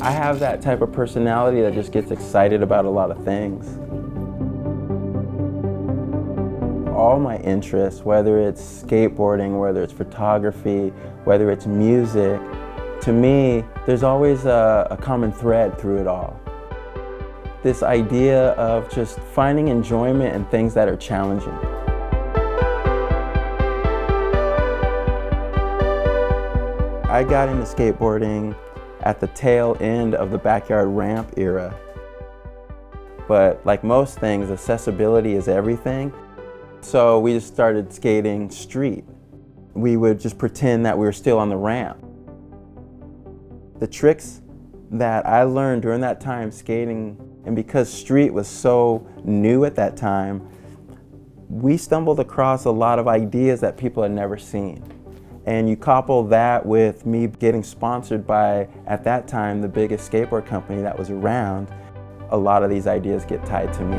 I have that type of personality that just gets excited about a lot of things. All my interests, whether it's skateboarding, whether it's photography, whether it's music, to me, there's always a common thread through it all. This idea of just finding enjoyment in things that are challenging. I got into skateboarding at the tail end of the backyard ramp era. But like most things, accessibility is everything. So we just started skating street. We would just pretend that we were still on the ramp. The tricks that I learned during that time skating, and because street was so new at that time, we stumbled across a lot of ideas that people had never seen. And you couple that with me getting sponsored by, at that time, the biggest skateboard company that was around, a lot of these ideas get tied to me.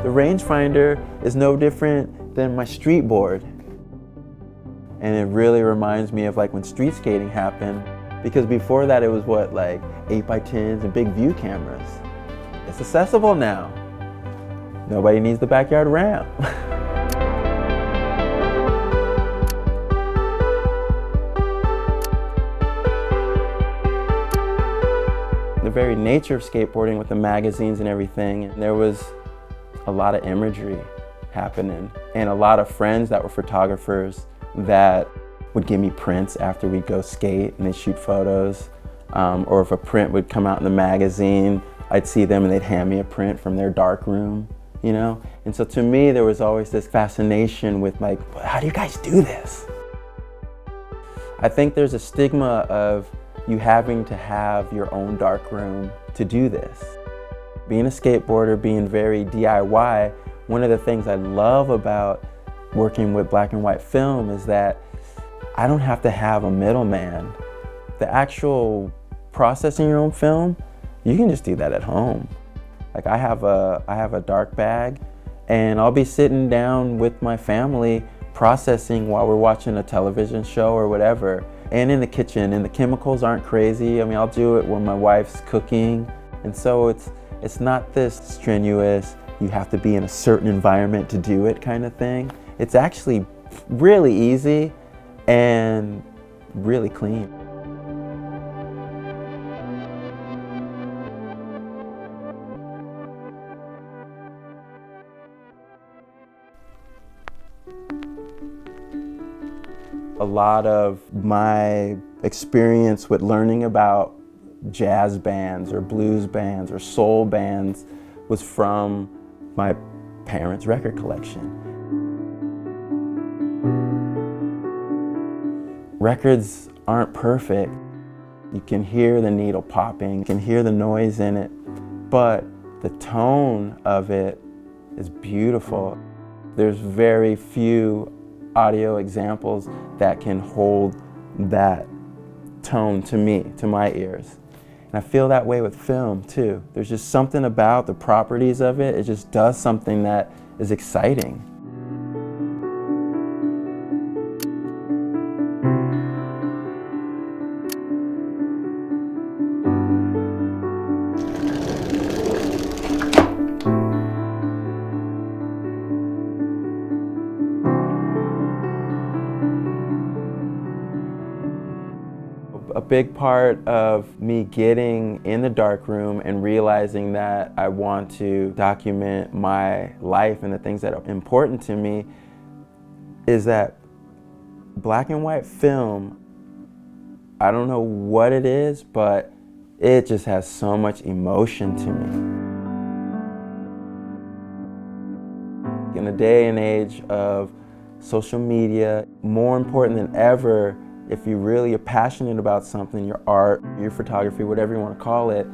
The rangefinder is no different than my street board. And it really reminds me of like when street skating happened, because before that it was what, like 8x10s and big view cameras. It's accessible now. Nobody needs the backyard ramp. The very nature of skateboarding with the magazines and everything, there was a lot of imagery happening and a lot of friends that were photographers that would give me prints after we'd go skate and they'd shoot photos. Or if a print would come out in the magazine, I'd see them and they'd hand me a print from their darkroom, you know? And so to me, there was always this fascination with like, how do you guys do this? I think there's a stigma of you having to have your own darkroom to do this. Being a skateboarder, being very DIY, one of the things I love about working with black and white film is that I don't have to have a middleman. The actual processing your own film, you can just do that at home. Like I have a dark bag and I'll be sitting down with my family processing while we're watching a television show or whatever. And in the kitchen, and the chemicals aren't crazy. I mean, I'll do it when my wife's cooking. And so it's not this strenuous, you have to be in a certain environment to do it kind of thing. It's actually really easy and really clean. A lot of my experience with learning about jazz bands or blues bands or soul bands was from my parents' record collection. Records aren't perfect. You can hear the needle popping, you can hear the noise in it, but the tone of it is beautiful. There's very few audio examples that can hold that tone to me, to my ears. And I feel that way with film too. There's just something about the properties of it, it just does something that is exciting. A big part of me getting in the darkroom and realizing that I want to document my life and the things that are important to me is that black and white film, I don't know what it is, but it just has so much emotion to me. In a day and age of social media, more important than ever, if you really are passionate about something, your art, your photography, whatever you want to call it,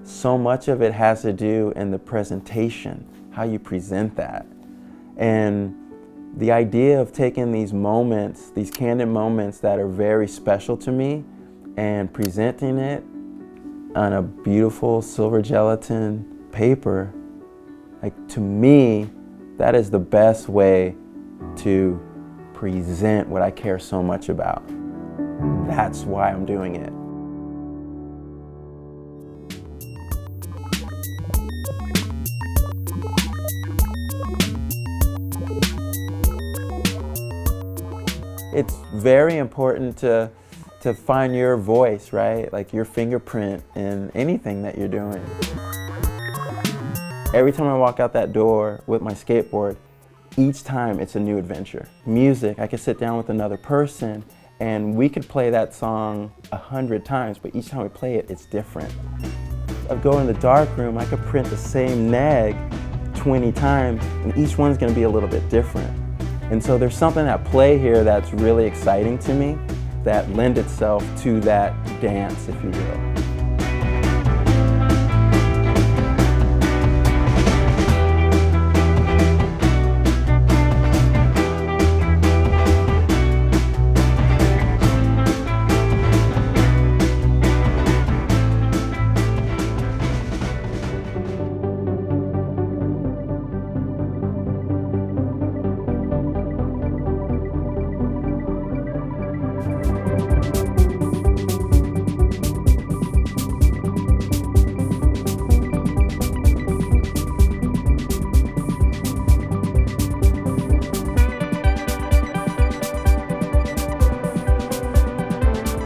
so much of it has to do in the presentation, how you present that. And the idea of taking these moments, these candid moments that are very special to me and presenting it on a beautiful silver gelatin paper, like to me, that is the best way to present what I care so much about. That's why I'm doing it. It's very important to find your voice, right? Like your fingerprint in anything that you're doing. Every time I walk out that door with my skateboard, each time it's a new adventure. Music, I could sit down with another person and we could play that song 100 times, but each time we play it, it's different. I go in the darkroom, I could print the same neg 20 times, and each one's gonna be a little bit different. And so there's something at play here that's really exciting to me that lend itself to that dance, if you will.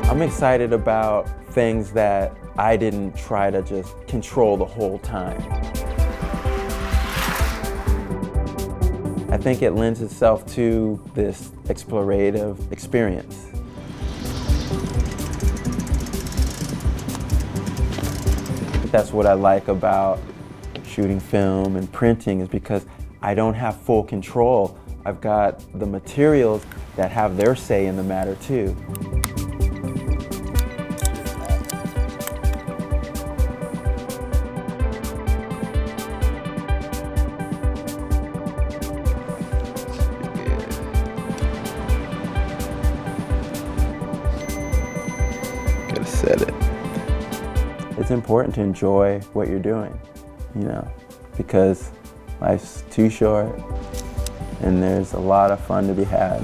I'm excited about things that I didn't try to just control the whole time. I think it lends itself to this explorative experience. That's what I like about shooting film and printing, is because I don't have full control. I've got the materials that have their say in the matter too. Set it. It's important to enjoy what you're doing, you know, because life's too short and there's a lot of fun to be had.